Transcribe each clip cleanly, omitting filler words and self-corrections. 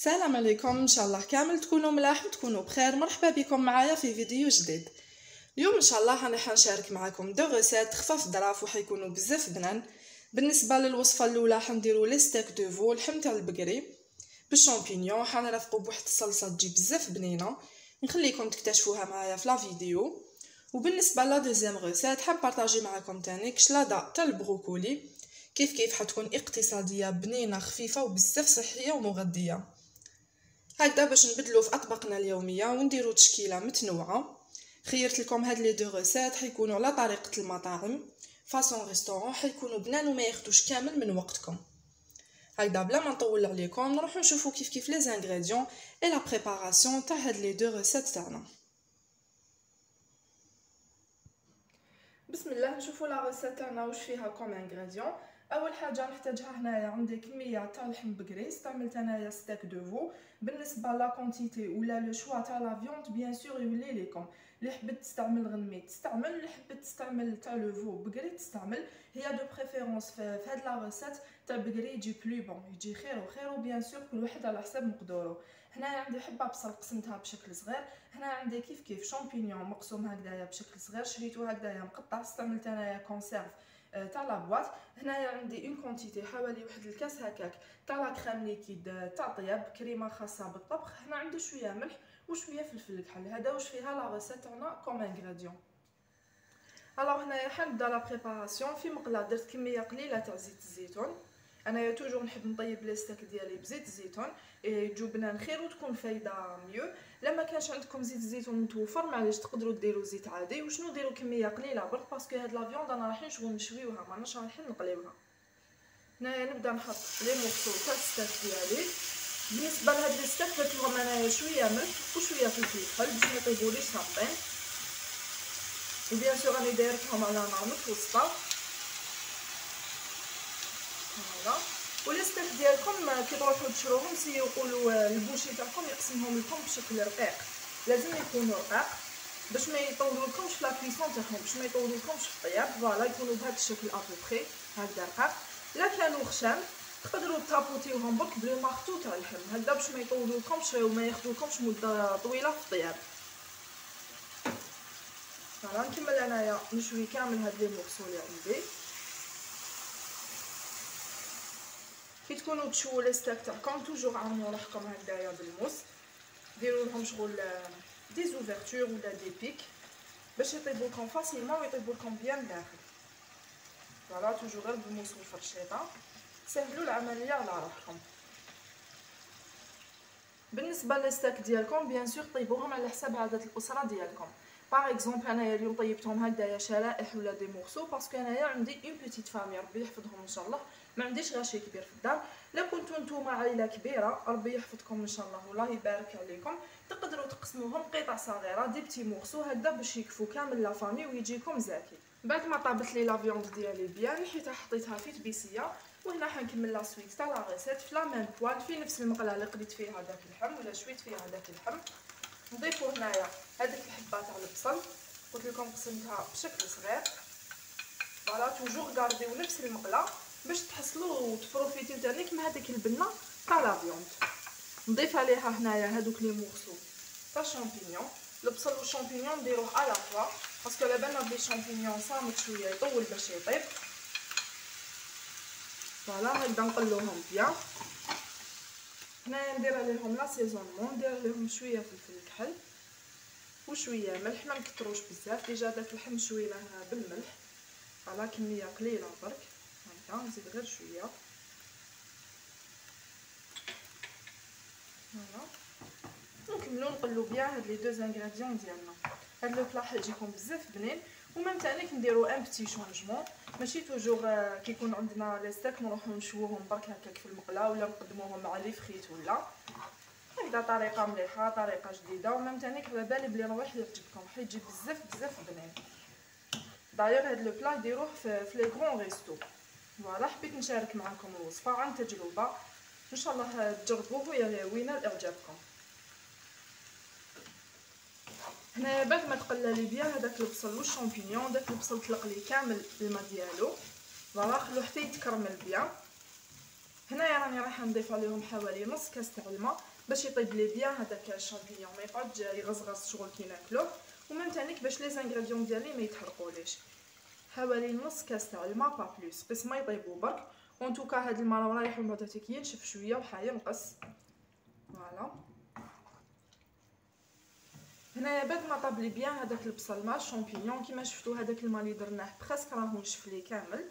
السلام عليكم، ان شاء الله كامل تكونوا ملاح وتكونوا بخير. مرحبا بكم معايا في فيديو جديد. اليوم ان شاء الله انا حنشارك معكم دو غيسات خفاف ظراف وحيكونوا بزاف بنان. بالنسبه للوصفه الاولى حنديروا لي ستيك دو فو لحم تاع البقري بالشامبينيون، حنرافقوا بواحد الصلصه تجي بزاف بنينه، نخليكم تكتشفوها معايا في لا فيديو. وبالنسبه لا دوزيام غيسات حنبارطاجي معكم تاني كشلاده تاع البروكولي، كيف حتكون اقتصاديه بنينه خفيفه وبزاف صحيه ومغذيه. هكذا باش نبدلو في اطباقنا اليوميه ونديرو تشكيله متنوعه. خيرت لكم هاد لي دو ريسيت حيكونوا على طريقه المطاعم فاصون ريستورون، حيكونوا بنان وما ياخذوش كامل من وقتكم. هكذا بلا ما نطول عليكم نروحو نشوفو كيف لي زانغريديون اي لا بريباراسيون تاع هاد لي دو ريسيت تاعنا. بسم الله، نشوفو لا ريسيت تاعنا واش فيها كوم انغريديون. اول حاجه نحتاجها هنايا عندي كميه تاع لحم بقري، استعملت انايا ستيك دو فو. بالنسبه لا كونتيتي ولا لو شوا تاع لا فيوند بيان سور يولي ليكم، اللي حبت تستعمل غنميت تستعمل، اللي حبت تستعمل تاع لو فو بقري تستعمل. هي دو بريفيرونس في هاد لا ريسيت تاع بقري يجي بلو بون، يجي خير وبيان سور كل واحد على حسب مقدوره. هنايا عندي حبه بصل قسمتها بشكل صغير، هنا عندي كيف شامبينيون مقسوم هكذايا بشكل صغير، شريته هكذايا مقطع، استعملت انايا كونسيرف تاع لا بواط. هنايا عندي اون كونتيتي حوالي واحد الكاس هكاك تاع لا كريم ليكيد تاع طياب، كريمه خاصه بالطبخ. هنا عندي شويه ملح وشويه فلفل الكحل. هذا واش فيها لا ريسيت تاعنا كوم انغريديون. الوغ هنايا حنبدا لا بريباراسيون. في مقله درت كميه قليله تاع زيت الزيتون، انايا توجور نحب نطيب لي ستيك ديالي بزيت الزيتون، يجو بنان خير وتكون فايده ميو. لما كانش عندكم زيت الزيتون متوفر معليش تقدروا ديروا زيت عادي. وشنو ديروا كميه قليله برك باسكو هاد لا فيوند انا رايحين شغل نشويوها، ماناش رايحين نقليوها. هنايا نبدا نحط لي مورسو تاع ستيك ديالي. بالنسبه لهاد لي ستيك درت لهم انايا شويه ملح وشويه فلفل الكحل باش ما يطيبوليش صابطين، وبيان سور راني دايرتهم على نار متوسطه. هذا ولي ستيك ديالكم كي تروحوا تشروهم سيو يقولوا البوشي تاعكم يقسمهم لكم بشكل رقيق، لازم يكونوا رقاق باش ما يطولولكمش في لا كويسون تاعهم، باش ما يطولولكمش في الطياب. فوالا يكونوا بهذا الشكل ابوبري هكذا رقاق. الا كانوا خشان تقدروا تابوتيوهم برك بلو مارطو تاع اللحم هكذا باش ما يطولولكمش وما ياخذولكمش مده طويله في الطياب. فوالا نكمل انايا نشوي كامل هاد لي مورسو اللي عندي. كي تكونوا تشووا لي ستيك تاعكم توجور عاونوا روحكم هكذايا بالموس، ديروا لهم شغل دي زوفرتور ولا دي بيك باش يطيبوا لكم فاسيلمون ويطيبوا لكم بيان داخل. فوالا توجور غير بالموس والفرشيطه، سهلوا العمليه على روحكم. بالنسبه لي ستيك ديالكم بيان سور طيبوهم على حساب عدد الاسره ديالكم. باغ اكزومبل انايا اليوم طيبتهم هكذايا شرائح ولا دي مورسو باسكو انايا عندي اون بيتيت فامي ربي يحفظهم ان شاء الله، ما عنديش غاشي كبير في الدار. لا كنتو نتوما عائله كبيره ربي يحفظكم ان شاء الله والله يبارك عليكم، تقدروا تقسموهم قطع صغيره دي بتي مورسو هكذا باش يكفوا كامل لا فامي ويجيكم زاكي. بعد ما طابت لي لا فيوند ديالي بيان نحيتها حطيتها في تبيسيه. وهنا حنكمل لا سويت تاع لا ريسيت في لا ميم بوال في نفس المقله اللي قديت فيها داك اللحم ولا شويت فيها داك اللحم. نضيفو هنايا هذيك الحبه تاع البصل، قلت لكم قسمتها بشكل صغير. فوالا توجور غارديو نفس المقله باش تحصلوا وتبروفيتيو تاني كيما هذيك البنه تاع لا فيوند. نضيف عليها هنايا هذوك لي مورسو تاع شامبينيون. البصل والشامبينيون نديروه على فوا باسكو على بالنا بلي الشامبينيون صامت شويه يطول باش يطيب. فوالا هكذا نقلوهم بيان. هنايا ندير عليهم لا سيزونمون، ندير عليهم شويه فلفل الكحل وشويه ملح، ما نكتروش بزاف، ديجا داك اللحم شويناه بالملح. فوالا كميه قليله برك هكا، نزيد غير شويه. فوالا نكملو نقلو بيان هاد لي دو زانغريديون ديالنا. هاد لو بلا يجيكم بزاف بنين. وميم تاني كنديرو ان بتي شونجمون، ماشي توجور كي يكون عندنا لي ستيك نروحو نشووهم برك هكاك في المقله ولا نقدموهم مع لي فريت ولا هكذا. طريقه مليحه، طريقه جديده، وميم تاني على بالي بلي راح يعجبكم، حيجي بزاف بنين. دايوغ هاد لو بلا يديروه في لي غرون ريستو. فوالا حبيت نشارك معكم الوصفه عن تجربه، ان شاء الله تجربوه وينال اعجابكم. هنايا بعد ما تقلى لي بيان هذاك البصل والشامبينيون، داك البصل طلق لي كامل الماء ديالو. فوالا خلوه حتى يتكرمل بيان. هنايا راني رايحه نضيف عليهم حوالي نص كاس تاع الماء باش يطيب لي بيان هذاك الشامبينيون ما يقعدش يغزغز شغل كي ناكلوه، وميم تانيك باش لي زانغريديون ديالي ما يتحرقوليش. حوالي نص كاس تاع الماء با بلوس، قيس ما يطيبوا برك. وان توكا هاد الماء راه رايح من بعد كي ينشف شويه وحينقص. فوالا هنايا بعد ما طاب لي بيان هذاك البصل مع الشامبينيون كيما شفتوا هذاك الماء اللي درناه بريسك راهو نشف لي كامل.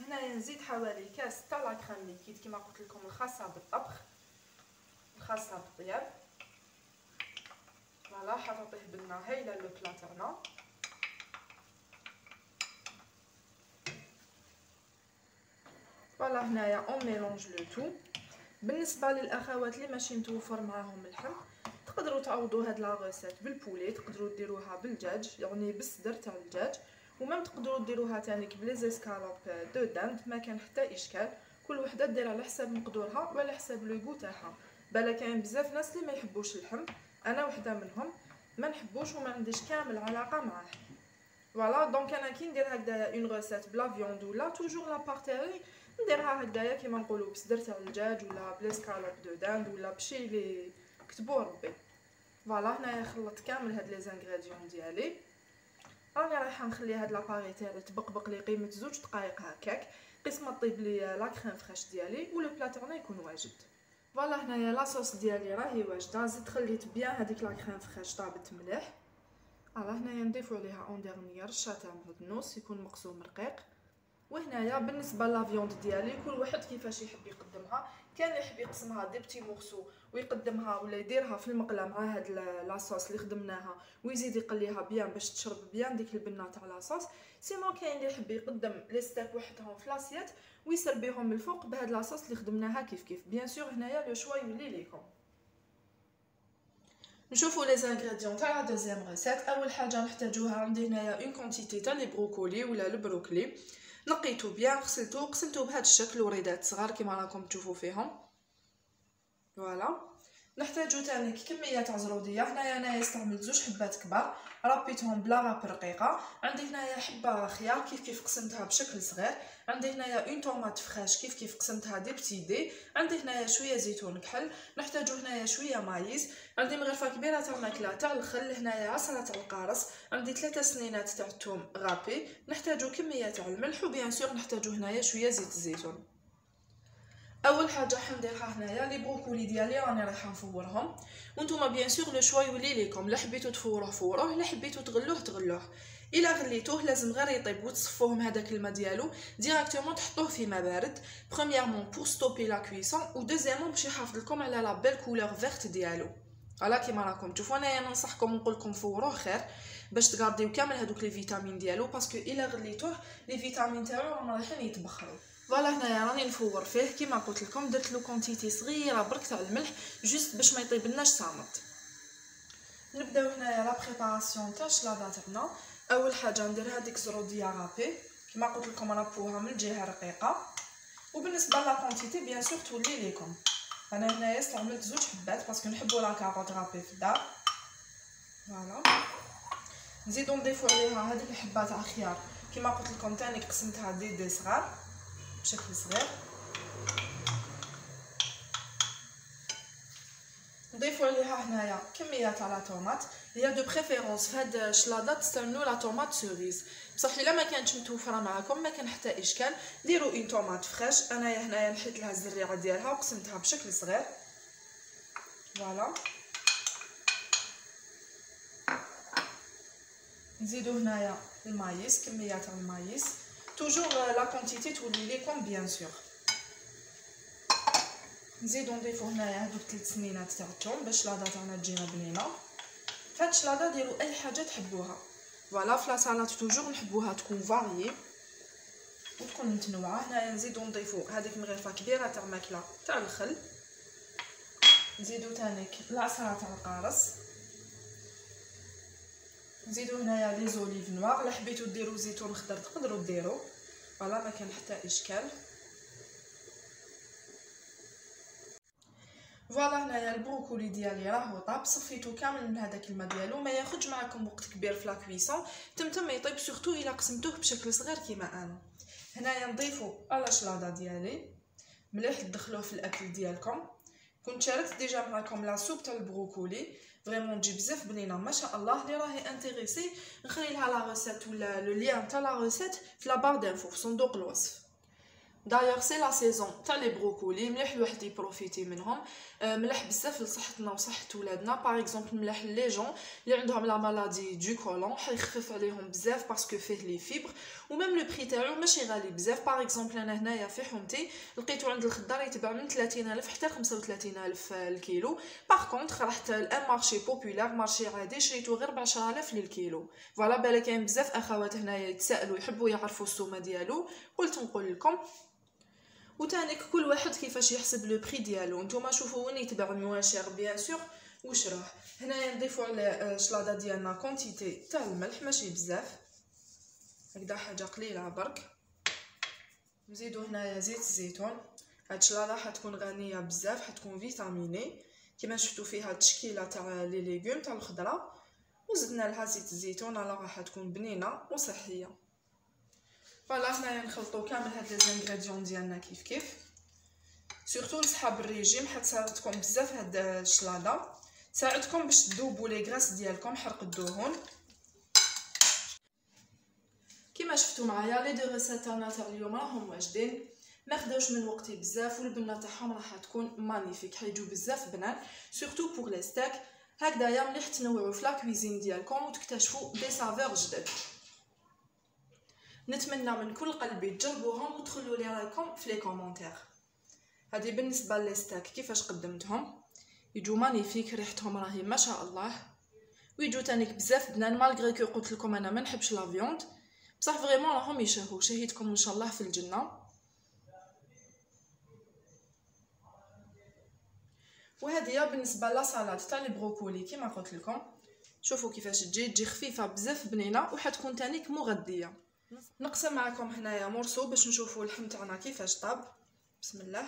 هنايا نزيد حوالي كاس تاع لا كريم ليكيد كيما قلت لكم الخاصه بالطبخ الخاصه بالطياب. فوالا حنعطيه بنه هايله لو بلا تاعنا. فوالا هنايا اون ميلونج لو تو. بالنسبه للاخوات اللي ماشي متوفر معاهم اللحم تقدروا تعوضوا هاد لا ريسيت بالبولي، تقدروا ديروها بالدجاج يعني بالصدر تاع الدجاج، ومام تقدروا ديروها تانيك بلي زيسكالوب دو داند، ما كان حتى اشكال. كل وحده دير على حساب مقدورها وعلى حساب لو غو تاعها. بالا كاين بزاف ناس اللي ما يحبوش اللحم، انا وحده منهم ما نحبوش وما عنديش كامل علاقه معاه. فوالا دونك انا كي ندير هكذايا اون ريسيت بلا فيوند ولا توجور لا بارتيري نديرها هكذايا كيما نقولوا بصدر تاع الدجاج ولا بليسكالوب دو داند ولا بشي لي كتبو ربي. فوالا هنايا خلطت كامل هاد لي زانغريديون ديالي. راني رايحه نخلي هاد لاباري تاعي تبقبق لي قيمه 2 دقائق هكاك، قيس ما طيب لي لا كريم فريش ديالي ولو بلا تاعنا يكون واجد. فوالا هنايا لاصوص ديالي راهي واجده، زدت خليت بيان هذيك لا كريم فريش طابت مليح. هنايا نضيفو عليها اون ديرنيير رشه تاع معدنوس يكون مقسوم رقيق. وهنايا بالنسبه لا فيوند ديالي كل واحد كيفاش يحب يقدمها، كان يحب يقسمها دي بتي مورسو ويقدمها ولا يديرها في المقله مع هاد لاصوص اللي خدمناها ويزيد يقليها بيان باش تشرب بيان ديك البنه تاع لاصوص. سينو كاين اللي يحب يقدم لي ستيك وحدهم في لاسيات ويسربيهم من الفوق بهاد لاصوص اللي خدمناها كيف بيان سور هنايا لو شوا يولي ليكم. نشوفوا لي زانغريديون تاع لا دوزيام ريسيت. اول حاجه نحتاجوها عندي هنايا اون كونتيتي تاع لي بروكولي ولا البروكلي، نقيتو بيان غسلتو قسمتو بهذا الشكل وريدات صغار كيما راكم تشوفوا فيهم. فوالا نحتاجو تانيك كميه تاع زروديه. هنايا انا استعملت 2 حبات كبار ربيتهم بلا راب رقيقه. عندي هنايا حبه خيار كيف قسمتها بشكل صغير. عندي هنايا اون طوماط فريش كيف قسمتها دي بتي دي. عندي هنايا شويه زيتون كحل. نحتاجو هنايا شويه مايز. عندي مغرفه كبيره تاع الماكله تاع الخل. هنايا عصره تاع القارص. عندي 3 سنينات تاع الثوم غابي. نحتاجو كميه تاع الملح وبيان سور نحتاجو هنايا شويه زيت الزيتون. اول حاجه حنديرها هنايا لي بروكولي ديالي راني رايحه نفورهم، وانتوما بيان سور لو شوا يولي ليكم، لا حبيتو تفوروه فوروه، لا حبيتو تغلوه. الا غليتوه لازم غير يطيب وتصفوه هذاك الماء ديالو ديريكتومون تحطوه في ماء بارد. بريميرمون بور ستوبي لا كويسون، و دوزيامون باش يحافظ لكم على لا بيل كولور فيرت ديالو. على كيما راكم تشوفوا انايا ننصحكم نقول لكم فوروه خير باش تغارديو كامل هذوك لي فيتامين ديالو، باسكو الا غليتوه لي فيتامين تاعو راهم رايحين يتبخروا. فوالا هنايا راني نفور فيه كيما قلت لكم، درت له كونتيتي صغيره برك تاع الملح جوست باش ما يطيبلناش صامت. نبداو هنايا لا بريباراسيون تاع الشلاضه تاعنا. اول حاجه ندير هذيك زروديه رابي كيما قلت لكم رابوها من الجهه رقيقه. وبالنسبه لا كونتيتي بيان سور تولي ليكم. انا هنايا استعملت 2 حبات باسكو نحبوا لا كاروط رابي في الدار. فوالا نزيدو نضيفو عليها هذيك الحبه تاع خيار كيما قلت لكم تاني قسمتها دي صغار بشكل صغير. نضيفو عليها هنايا كميه تاع لا طوماط. هي دو بريفيرونس في هاد الشلاضه تستعملوا لا طوماط سوريز، بصح الا ما كانتش متوفره معكم ما كان حتى اشكال، ديروا اون طوماط فريش. انايا هنايا نحيت لها الزريعه ديالها وقسمتها بشكل صغير. فوالا نزيدو هنايا المايس كميه تاع المايس، توجور لا كونتيتي تولي ليكم بيان سور. نزيدو نضيفو هنايا هادوك 3 سنينات تاع الثوم باش الشلاضه تاعنا تجينا بنينه. فهاد الشلاضه ديروا اي حاجه تحبوها. فوالا في لا سالاد توجور نحبوها تكون فاريي وتكون متنوعه. هنايا نزيدو نضيفو هذيك مغرفه كبيره تاع ماكله تاع الخل. نزيدو تانيك العصره تاع القارص. نزيدو هنايا لي زوليف نوار، لا حبيتو ديروا زيتون خضر تقدروا ديروا، فوالا ما كان حتى اشكال. فوالا هنايا البروكولي ديالي راهو طاب، صفيتو كامل من هذاك الماء ديالو، ما ياخذش معكم وقت كبير في لا كويسون، تم يطيب سورتو الا قسمتوه بشكل صغير كيما انا. هنايا نضيفو على الشلاضه ديالي مليح تدخلوه في الاكل ديالكم. كنت شاركت ديجا معكم لا سوب تاع البروكولي، فريمون تجي بزاف بنينه ما شاء الله. اللي راهي انتريسي نخلي لها لا ريسيت ولا لو لين تاع لا ريسيت في لا بار دانفو في صندوق الوصف. دايوغ سي لا سيزون تاع لي بروكولي، مليح الواحد يبروفيتي منهم، مليح بزاف لصحتنا وصحه ولادنا. باغ اكزومبل مليح لي جون اللي عندهم لا مالادي دو كولون، حيخفف عليهم بزاف باسكو فيه لي فيبر، وميم لو بري تاعو ماشي غالي بزاف. باغ اكزومبل انا هنايا في حومتي لقيتو عند الخضار يتباع من 30000 حتى 35000 الكيلو. باغ كونطخ رحت لان مارشي بوبولار، مارشي عادي، شريتو غير ب 10000 للكيلو. فوالا بالك كاين بزاف اخوات هنايا يتسائلوا يحبوا يعرفوا السومه ديالو، قلت نقول لكم. وتانيك كل واحد كيفاش يحسب لو بري ديالو. نتوما شوفوا وين يتباع موان شير بيان سور واش راه. هنايا نضيفوا على الشلاضه ديالنا كونتيتي تاع الملح ماشي بزاف، هكذا حاجه قليله برك. نزيدو هنايا زيت الزيتون. هاد الشلاضه حتكون غنيه بزاف، حتكون فيتاميني كما شفتوا فيها التشكيله تاع لي ليغوم تاع الخضره، وزدنا لها زيت الزيتون على راح تكون بنينه وصحيه. فوالا هنايا نخلطو كامل هاد لي زانغريديون ديالنا كيف كيف. سورتو لصحاب الريجيم حتساعدكم بزاف هاد الشلاضه، تساعدكم باش تذوبوا لي غراس ديالكم، حرق الدهون. كما شفتوا معايا لي دو ريسيت تاعنا تاع اليوم راهم واجدين، ما خداوش من وقتي بزاف، والبنه تاعهم راح تكون مانيفيك، حيجو بزاف بنان سورتو بور لي ستيك. هكذايا مليح تنوعوا في لا كويزين ديالكم وتكتشفوا دي سافور جدد. نتمنى من كل قلبي تجربوهم وتخلوا لي رايكم في لي كومونتير. هذه بالنسبه لي ستيك كيفاش قدمتهم، يجوا مانيفيك، ريحتهم راهي ما شاء الله، ويجوا تانيك بزاف بنان. مالغري كو قلت لكم انا ما نحبش لا فيوند، بصح فريمون راهم يشهوا. شهيتكم ان شاء الله في الجنه. وهذه بالنسبه لا سالاد تاع البروكولي كيما قلت لكم. شوفوا كيفاش تجي خفيفه بزاف بنينه، وحتكون تانيك مغذيه. نقسم معكم هنايا مرسو باش نشوفوا اللحم تاعنا كيفاش طاب. بسم الله.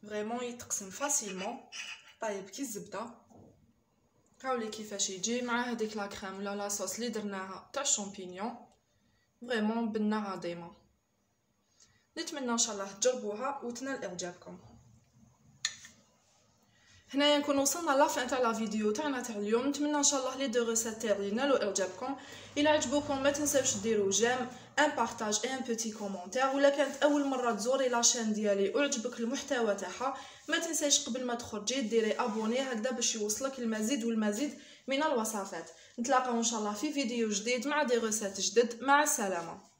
فريمون يتقسم فاسيلمون، طايب كي الزبده. هاولي كيفاش يجي مع هذيك لا كريم ولا لا صوص اللي درناها تاع الشامبينيون، فريمون بنه عظيمه. نتمنى ان شاء الله تجربوها وتنال اعجابكم. هنايا نكون وصلنا لافين تاع لا فيديو تاعنا تاع اليوم. نتمنى ان شاء الله لي دو ريسيت تاعي ينالوا اعجابكم. الى عجبوكم ما تنساوش ديروا جيم، ان بارطاج اي ان بوتي كومونتير. ولا كانت اول مره تزوري لاشين ديالي وعجبك المحتوى تاعها، ما تنسايش قبل ما تخرجي ديري ابوني هكذا باش يوصلك المزيد والمزيد من الوصفات. نتلاقاو ان شاء الله في فيديو جديد مع دي ريسيت جدد. مع السلامه.